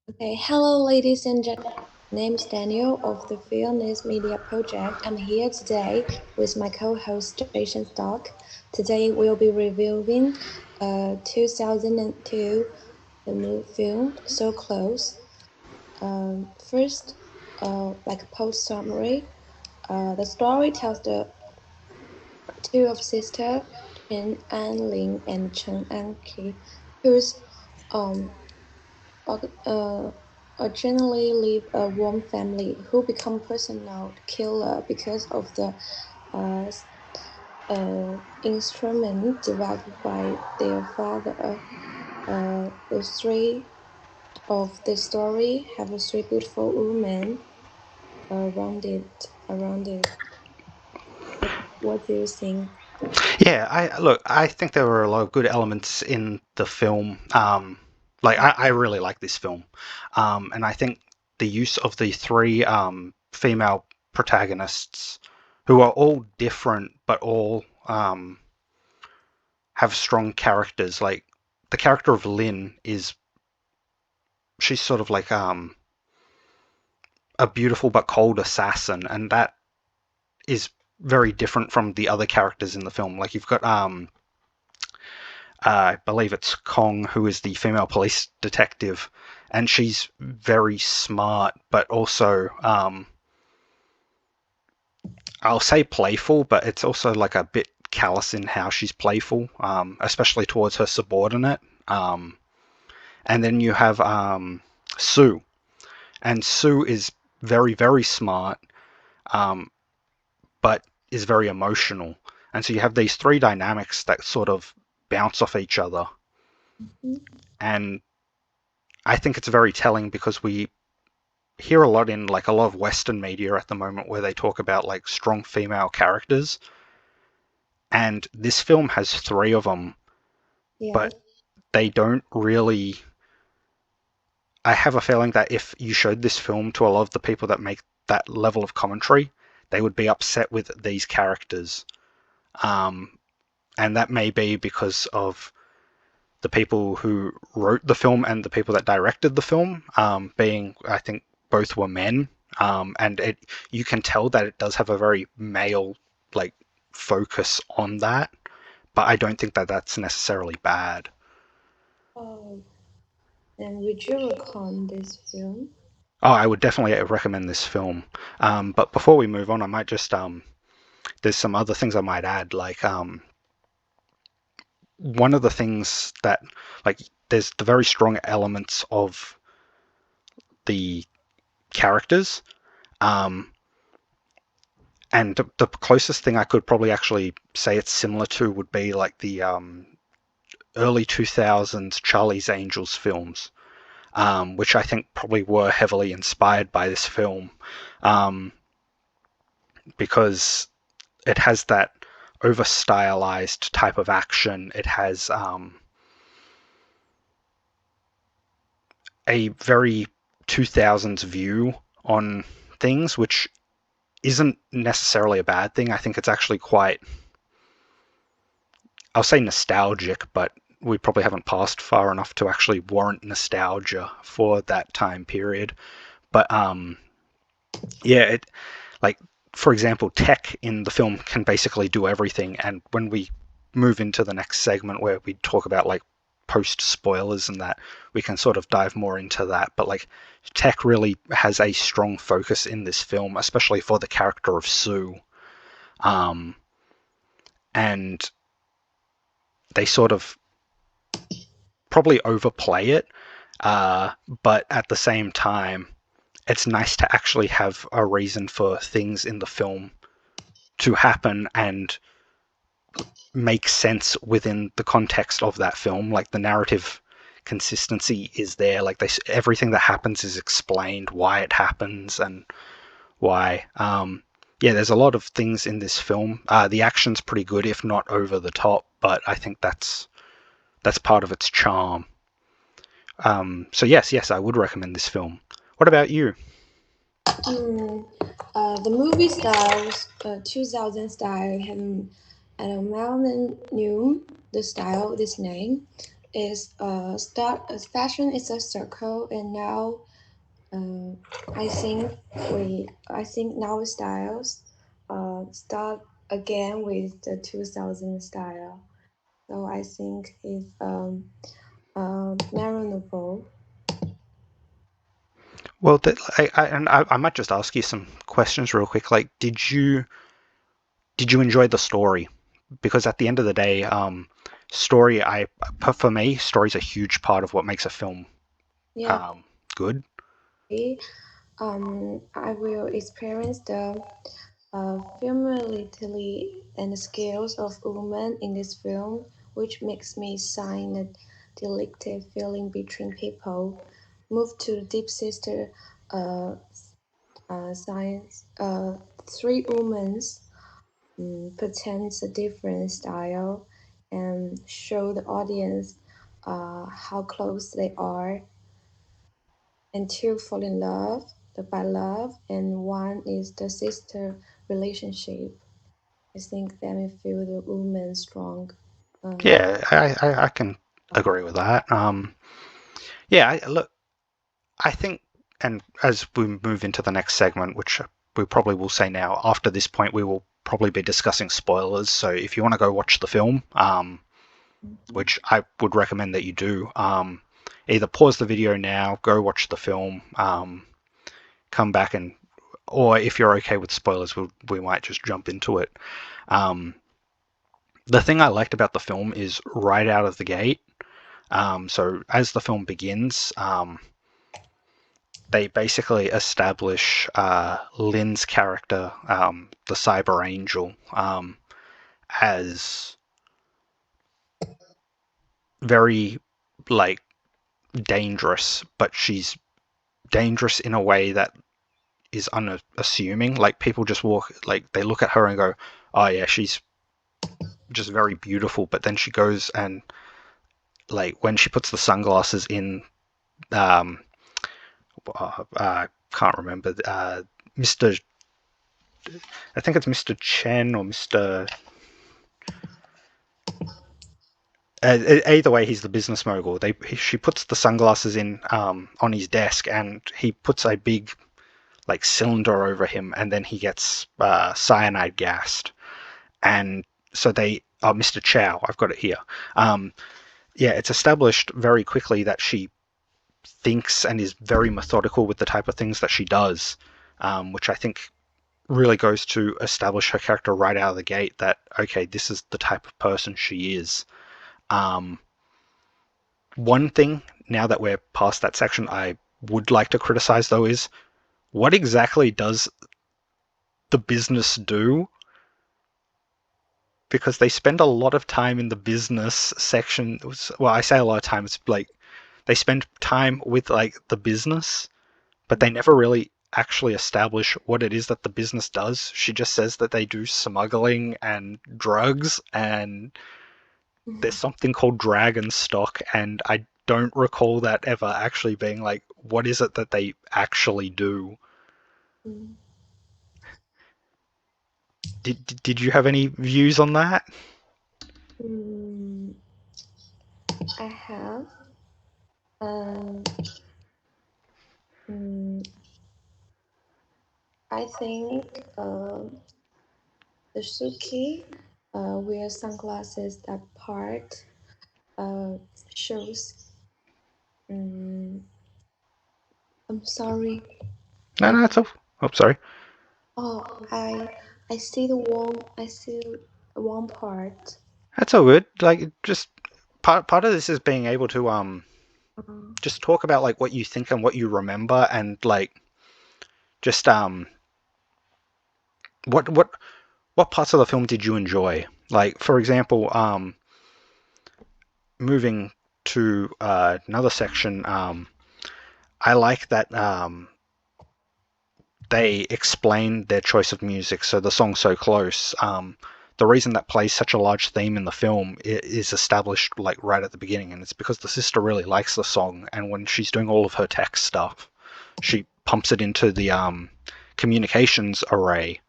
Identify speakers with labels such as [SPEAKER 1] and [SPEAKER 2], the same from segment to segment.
[SPEAKER 1] Okay, hello, ladies and gentlemen. My name is Daniel of the Fearless Media Project. I'm here today with my co-host Jason Stock. Today we'll be reviewing 2002 the new film So Close. First, like a post summary, the story tells the two of sister Chen Anling and Chen Anqi, whose um originally live a warm family who become personal killer because of the uh, instrument developed by their father. The three of the story have a three beautiful women around it. What do you think?
[SPEAKER 2] Yeah, I think there were a lot of good elements in the film. I really like this film, and I think the use of the three female protagonists, who are all different but all have strong characters. Like the character of Lynn is she's sort of like a beautiful but cold assassin, and that is very different from the other characters in the film. Like you've got I believe it's Kong, who is the female police detective, and she's very smart, but also I'll say playful, but it's also like a bit callous in how she's playful, especially towards her subordinate. Um, and then you have Sue, and Sue is very smart, um, but is very emotional, and so you have these three dynamics that sort of bounce off each other,
[SPEAKER 1] Mhm.
[SPEAKER 2] and I think it's very telling because we hear a lot in like a lot of Western media at the moment where they talk about like strong female characters, and this film has three of them,
[SPEAKER 1] Yes.
[SPEAKER 2] but they don't really. I have a feeling that if you showed this film to a lot of the people that make that level of commentary, they would be upset with these characters. Um, and that may be because of the people who wrote the film and the people that directed the film, being, I think, both were men. And you can tell that it does have a very male like focus on that, but I don't think that that's necessarily bad.
[SPEAKER 1] Oh, and would you recommend this film?
[SPEAKER 2] Oh, I would definitely recommend this film. But before we move on, I might just there's some other things I might add. Like one of the things that like there's the very strong elements of the characters. Um, and the closest thing I could probably actually say it's similar to would be like the early 2000s Charlie's Angels films, which I think probably were heavily inspired by this film, um, because it has that over stylized type of action. It has a very 2000s view on things, which isn't necessarily a bad thing. I think it's actually quite, I'll say nostalgic, but we probably haven't passed far enough to actually warrant nostalgia for that time period. But yeah, it like for example, tech in the film can basically do everything, and when we move into the next segment where we talk about like post spoilers and that, we can sort of dive more into that. But like tech really has a strong focus in this film, especially for the character of Sue. Um, and they sort of probably overplay it, but at the same time, it's nice to actually have a reason for things in the film to happen and make sense within the context of that film. Like the narrative consistency is there. Like everything that happens is explained why it happens and why. Yeah, there's a lot of things in this film. The action's pretty good, if not over the top, but I think that's part of its charm. So yes, I would recommend this film. What about you?
[SPEAKER 1] Hmm. The movie styles, 2000 style, have an Melvin knew the style, this name. is start fashion is a circle, and now uh, I think I think now styles start again with the 2000 style. So I think it's memorable.
[SPEAKER 2] Well, I might just ask you some questions real quick. Like, did you enjoy the story? Because at the end of the day, story I for me, story's a huge part of what makes a film
[SPEAKER 1] Yeah,
[SPEAKER 2] um, good.
[SPEAKER 1] I will experience the familiarity and the skills of women in this film, which makes me sign a delicate feeling between people. Move to deep sister uh, science. Three women pretends a different style and show the audience how close they are and two fall in love by love and one is the sister relationship. I think that may feel the woman strong. Um,
[SPEAKER 2] Yeah, I can agree with that. Yeah, look, I think, and as we move into the next segment, which we probably will say now, after this point, we will probably be discussing spoilers. So if you want to go watch the film, which I would recommend that you do, either pause the video now, go watch the film, come back and, or if you're okay with spoilers, we might just jump into it. Um, the thing I liked about the film is right out of the gate. So as the film begins, they basically establish Lynn's character, the Cyber Angel, as very like dangerous, but she's dangerous in a way that is unassuming. Like people just walk, like they look at her and go, "Oh yeah, she's just very beautiful." But then she goes and like when she puts the sunglasses in, um, can't remember, Mister. I think it's Mister Chen or Mister. Either way, he's the business mogul. She puts the sunglasses in on his desk, and he puts a big like cylinder over him, and then he gets cyanide gassed. And so Mr. Chow, I've got it here. Um, yeah, it's established very quickly that she thinks and is very methodical with the type of things that she does, which I think really goes to establish her character right out of the gate. That okay, this is the type of person she is. Um, One thing, now that we're past that section, I would like to criticize though is what exactly does the business do? Because they spend a lot of time in the business section. Well, I say a lot of time, it's like they spend time with like the business, but they never really actually establish what it is that the business does. She just says that they do smuggling and drugs, and there's something called dragon stock, and I don't recall that ever actually being like, what is it that they actually do? Did you have any views on that?
[SPEAKER 1] mm, I have. Um, mm, I think the Suki wears sunglasses that part uh, shows. Um, I'm sorry.
[SPEAKER 2] No,
[SPEAKER 1] I
[SPEAKER 2] no, it's all. Oh, sorry.
[SPEAKER 1] oh I see the one. I see one part.
[SPEAKER 2] That's all good. Like, just part of this is being able to
[SPEAKER 1] Uh,
[SPEAKER 2] just talk about like what you think and what you remember, and like just what what what parts of the film did you enjoy? Like, for example, moving to another section, I like that they explain their choice of music. So the song "So Close," the reason that plays such a large theme in the film is established like right at the beginning, and it's because the sister really likes the song, and when she's doing all of her tech stuff, she pumps it into the communications array,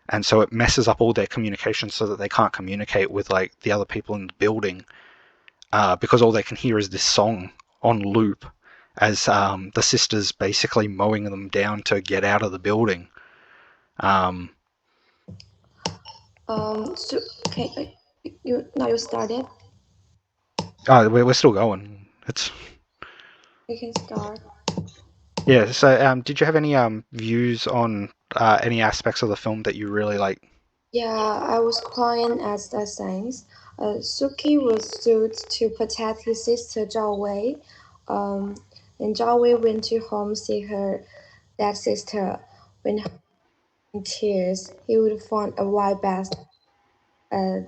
[SPEAKER 2] and so it messes up all their communications so that they can't communicate with like the other people in the building. because all they can hear is this song on loop as the sisters basically mowing them down to get out of the building. Um,
[SPEAKER 1] So okay, you started.
[SPEAKER 2] oh, we're still going. It's
[SPEAKER 1] You can start.
[SPEAKER 2] yeah. So, did you have any views on any aspects of the film that you really like?
[SPEAKER 1] Yeah, I was crying at that scenes. Suki was sued to protect his sister Zhao Wei. Um, and Zhao Wei went to home see her dead sister. When in tears, he would find a white bat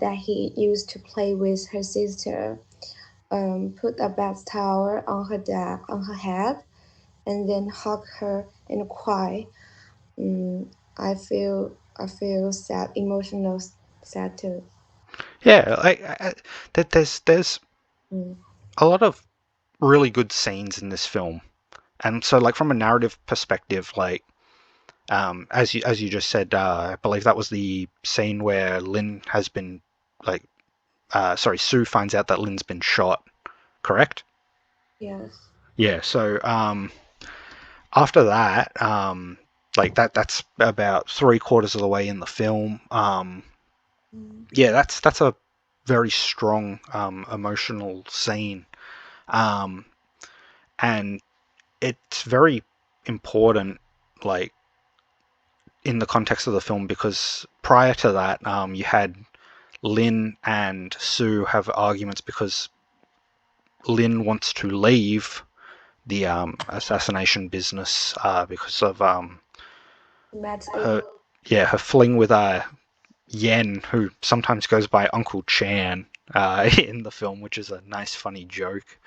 [SPEAKER 1] that he used to play with her sister. Put a bath towel on her head, and then hug her and cry. Mm, I feel sad, emotional, sad too.
[SPEAKER 2] Yeah, that there's
[SPEAKER 1] Mm,
[SPEAKER 2] a lot of really good scenes in this film, and so like from a narrative perspective, like as you just said, I believe that was the scene where Lynn has been like sorry, Sue finds out that Lynn's been shot. Correct?
[SPEAKER 1] yes.
[SPEAKER 2] Yeah. So after that, like that's about three-quarters of the way in the film.
[SPEAKER 1] Mm,
[SPEAKER 2] Yeah, that's a very strong emotional scene, um, and it's very important, like in the context of the film, because prior to that, you had Lynn and Sue have arguments because Lynn wants to leave the assassination business because of
[SPEAKER 1] Matt's
[SPEAKER 2] her her fling with Yen, who sometimes goes by Uncle Chan in the film, which is a nice funny joke.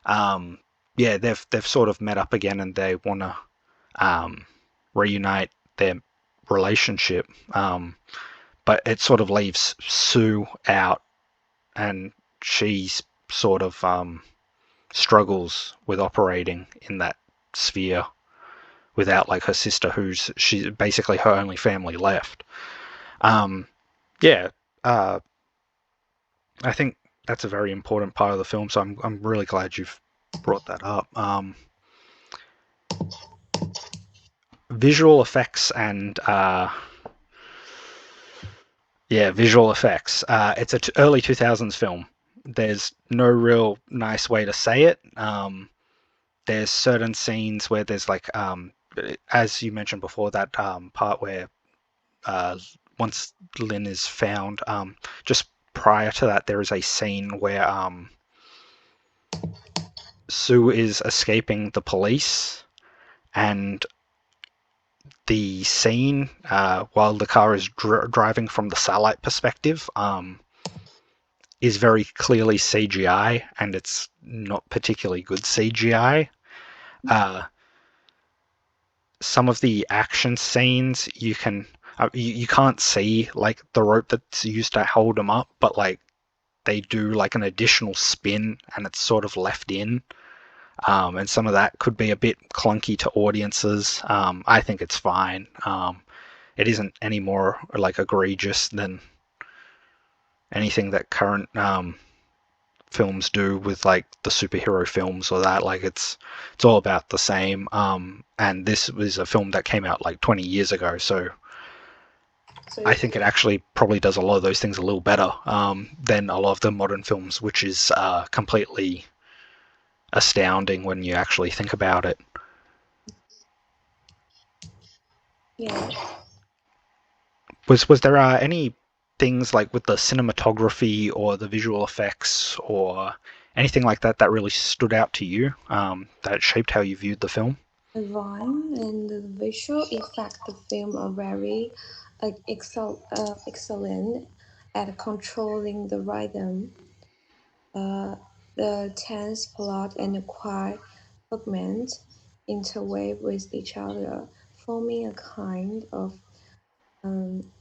[SPEAKER 2] Um, yeah, they've sort of met up again and they want to um, reunite their relationship, but it sort of leaves Sue out, and she's sort of struggles with operating in that sphere without like her sister, who's she basically her only family left. Um, yeah, uh, I think that's a very important part of the film. So I'm really glad you've brought that up. Visual effects and visual effects. It's a early 2000s film. There's no real nice way to say it. There's certain scenes where there's like, as you mentioned before, that part where uh, once Lynn is found, just prior to that, there is a scene where Sue is escaping the police, and the scene while the car is driving from the satellite perspective is very clearly CGI, and it's not particularly good CGI. Uh, some of the action scenes you can't see like the rope that's used to hold them up, but like they do like an additional spin and it's sort of left in. And some of that could be a bit clunky to audiences. I think it's fine. It isn't any more like egregious than anything that current films do with like the superhero films or that. Like it's all about the same. And this was a film that came out like 20 years ago, so
[SPEAKER 1] so
[SPEAKER 2] I
[SPEAKER 1] you
[SPEAKER 2] think it actually probably does a lot of those things a little better than a lot of the modern films, which is completely astounding when you actually think about it.
[SPEAKER 1] yeah.
[SPEAKER 2] Was there any things like with the cinematography or the visual effects or anything like that that really stood out to you that shaped how you viewed the film?
[SPEAKER 1] The rhyme and the visual effect of the film are very excellent at controlling the rhythm, uh, the tense plot and the quiet fragments interweave with each other, forming a kind of um,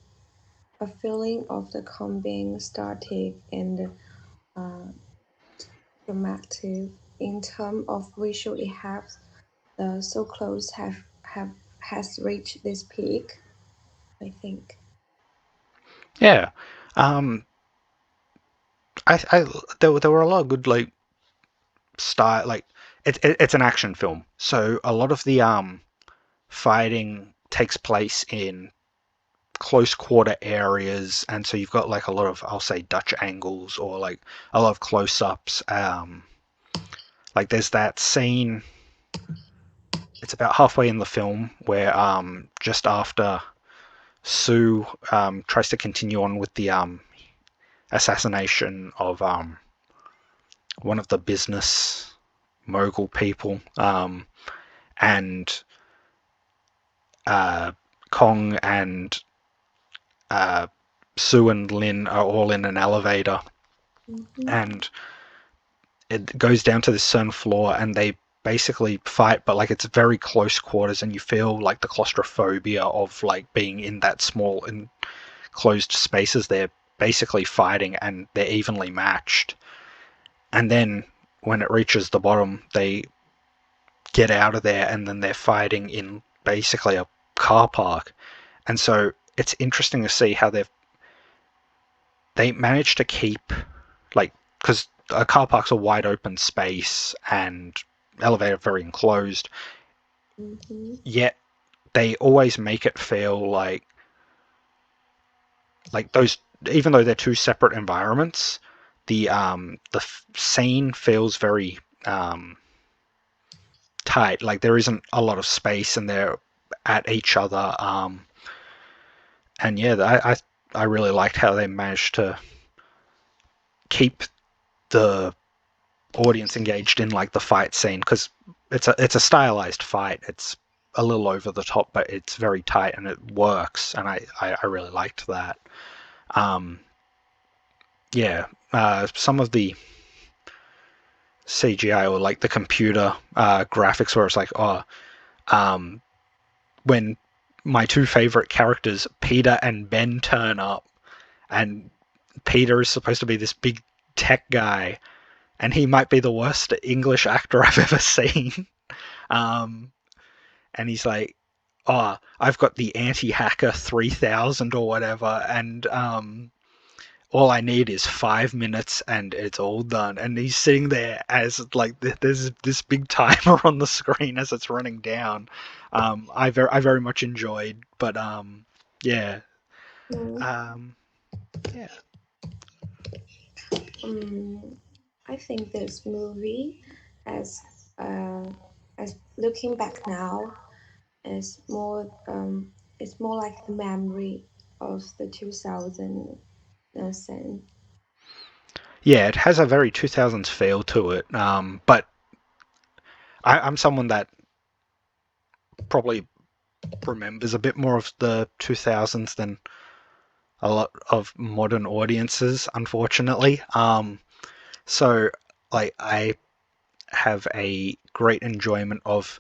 [SPEAKER 1] a feeling of the combined static and uh, dramatic. In terms of visual effects, the So Close have has reached this peak, I think.
[SPEAKER 2] Yeah. Um, there were a lot of good like style like it's an action film, so a lot of the fighting takes place in close quarter areas, and so you've got like a lot of, I'll say, Dutch angles or like a lot of close ups. Like there's that scene. It's about halfway in the film where just after Sue tries to continue on with the assassination of one of the business mogul people, and uh, Kong and uh, Sue and Lynn are all in an elevator,
[SPEAKER 1] Mm-hmm.
[SPEAKER 2] and it goes down to this certain floor, and they basically fight, but like it's very close quarters, and you feel like the claustrophobia of like being in that small enclosed spaces. They're basically fighting, and they're evenly matched. And then when it reaches the bottom, they get out of there, and then they're fighting in basically a car park. And so it's interesting to see how they managed to keep like, because a car park's a wide open space and elevator very enclosed,
[SPEAKER 1] Mm-hmm.
[SPEAKER 2] yet they always make it feel like those, even though they're two separate environments, the scene feels very tight. Like there isn't a lot of space, and they're at each other. And yeah, I really liked how they managed to keep the audience engaged in like the fight scene, because it's a stylized fight. It's a little over the top, but it's very tight and it works, and I really liked that. Um, yeah, some of the CGI or like the computer graphics where it's like, oh, um, when my two favorite characters, Peter and Ben, turn up, and Peter is supposed to be this big tech guy, and he might be the worst English actor I've ever seen. Um, and he's like, "Oh, I've got the anti-hacker 3000 or whatever, and all I need is 5 minutes, and it's all done." And he's sitting there as like there's this big timer on the screen as it's running down. I very much enjoyed, but yeah,
[SPEAKER 1] Mm.
[SPEAKER 2] um, yeah,
[SPEAKER 1] Um, I think this movie, as uh, as looking back now, is more like the memory of the 2000 scene.
[SPEAKER 2] yeah. It has a very 2000s feel to it. But I'm someone that probably remembers a bit more of the 2000s than a lot of modern audiences, unfortunately. So like I have a great enjoyment of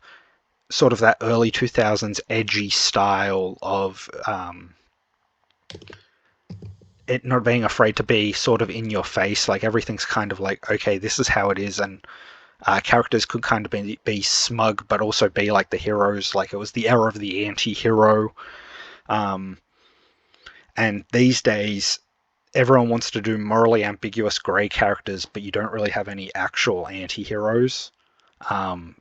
[SPEAKER 2] sort of that early 2000s edgy style of it not being afraid to be sort of in your face. Like everything's kind of like, okay, this is how it is, and characters could kind of be smug, but also be like the heroes. Like it was the era of the anti-hero. Um, and these days, everyone wants to do morally ambiguous grey characters, but you don't really have any actual anti-heroes. Um,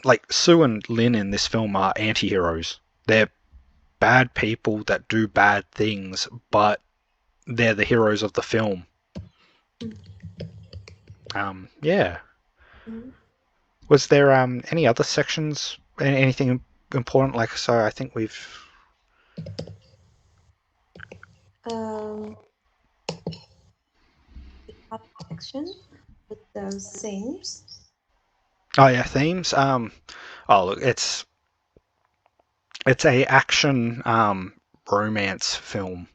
[SPEAKER 2] like Sue and Lynn in this film are anti-heroes. They're bad people that do bad things, but they're the heroes of the film. Yeah.
[SPEAKER 1] Mm-hmm.
[SPEAKER 2] Was there any other sections? Anything important? Like, so I think we've.
[SPEAKER 1] Um, Art section with those themes.
[SPEAKER 2] Oh yeah, themes. Oh look, it's a action romance film,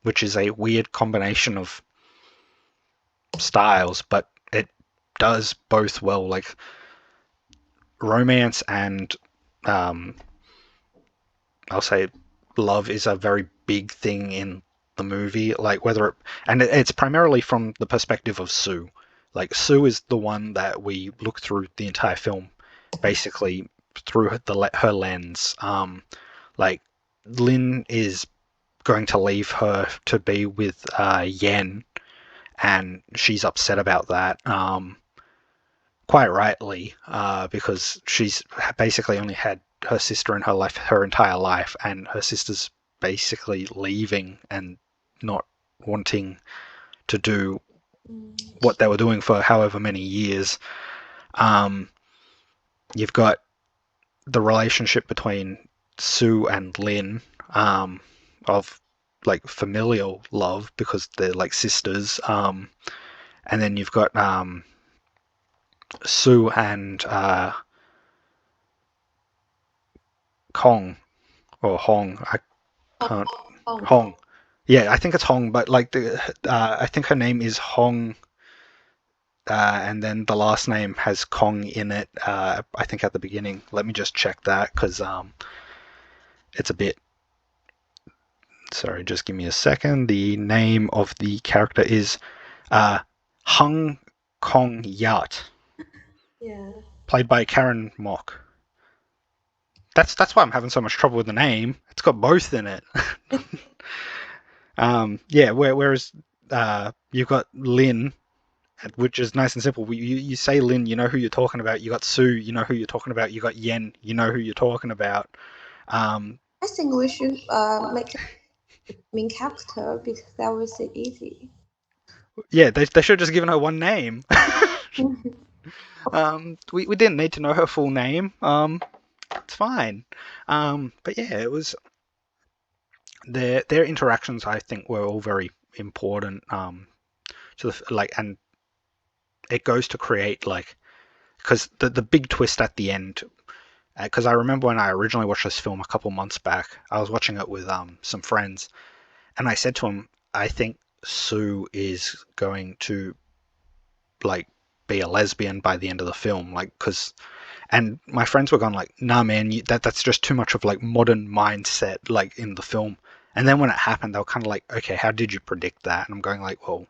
[SPEAKER 2] which is a weird combination of styles, but it does both well. Like romance and um, I'll say love is a very big thing in the movie. Like whether it, and it's primarily from the perspective of Sue. Like Sue is the one that we look through the entire film, basically through her lens. Like Lynn is going to leave her to be with Yen, and she's upset about that. Quite rightly, because she's basically only had her sister in her life her entire life, and her sister's basically leaving and not wanting to do
[SPEAKER 1] Mm.
[SPEAKER 2] what they were doing for however many years. Um, you've got the relationship between Sue and Lynn, of like familial love because they're like sisters. And then you've got Sue and Kong or Hong. I can't.
[SPEAKER 1] Oh,
[SPEAKER 2] Hong. Yeah, I think it's Hong, but like I think her name is Hong, and then the last name has Kong in it. I think at the beginning. Let me just check that because it's a bit. Sorry, just give me a second. The name of the character is uh, Hung Kong Yat,
[SPEAKER 1] yeah.
[SPEAKER 2] played by Karen Mock. That's why I'm having so much trouble with the name. It's got both in it. Yeah, whereas you've got Lynn, which is nice and simple. You say Lynn, you know who you're talking about. You got Sue, you know who you're talking about. You got Yen, you know who you're talking about. Um,
[SPEAKER 1] I think we should make it main character because that was so easy.
[SPEAKER 2] yeah, they should have just given her one name. We didn't need to know her full name. It's fine. But yeah, it was their interactions. I think were all very important. To the like, and it goes to create like because the big twist at the end. Because I remember when I originally watched this film a couple months back, I was watching it with some friends, and I said to him, I think Sue is going to like be a lesbian by the end of the film, like because and my friends were going like, nah, man, that's just too much of like modern mindset like in the film. And then when it happened, they were kind of like, okay, how did you predict that? And I'm going like, well,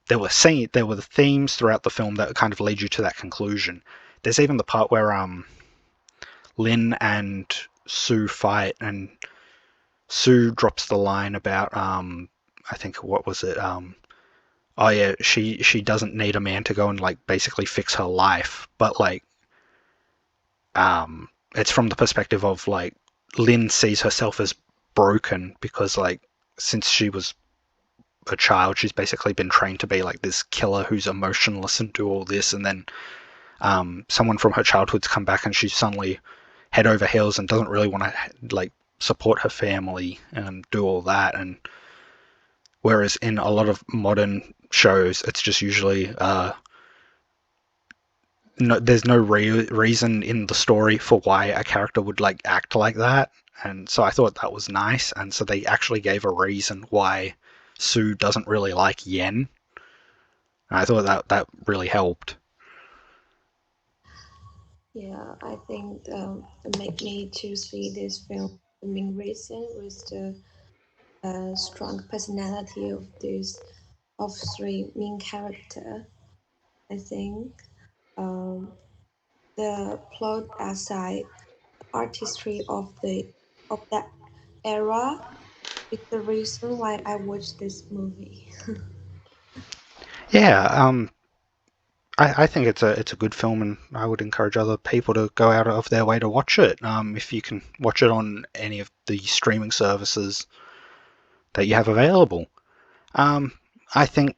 [SPEAKER 2] there were the themes throughout the film that kind of lead you to that conclusion. There's even the part where Lynn and Sue fight, and Sue drops the line about I think what was it oh yeah, she doesn't need a man to go and like basically fix her life, but like it's from the perspective of like Lynn sees herself as broken because like since she was a child she's basically been trained to be like this killer who's emotionless and do all this, and then someone from her childhood's come back and she's suddenly head over heels and doesn't really want to like support her family and do all that. And whereas in a lot of modern shows it's just usually no, there's no reason in the story for why a character would like act like that, and so I thought that was nice. And so they actually gave a reason why Sue doesn't really like Yen, and I thought that really helped.
[SPEAKER 1] Yeah, I think it made me to see this film. The main reason was the strong personality of this of three main character. I think um, the plot aside, artistry of that era is the reason why I watched this movie.
[SPEAKER 2] Yeah, I think it's a good film, and I would encourage other people to go out of their way to watch it. If you can watch it on any of the streaming services that you have available. Um, I think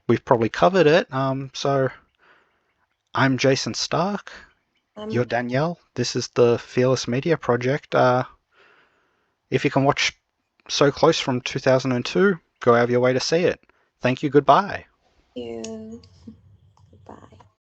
[SPEAKER 2] we've probably covered it. So I'm Jason Stark. You're
[SPEAKER 1] Um,
[SPEAKER 2] Danielle. This is the Fearless Media Project. If you can watch So Close from 2002, go out of your way to see it. Thank you. Goodbye.
[SPEAKER 1] yeah, goodbye.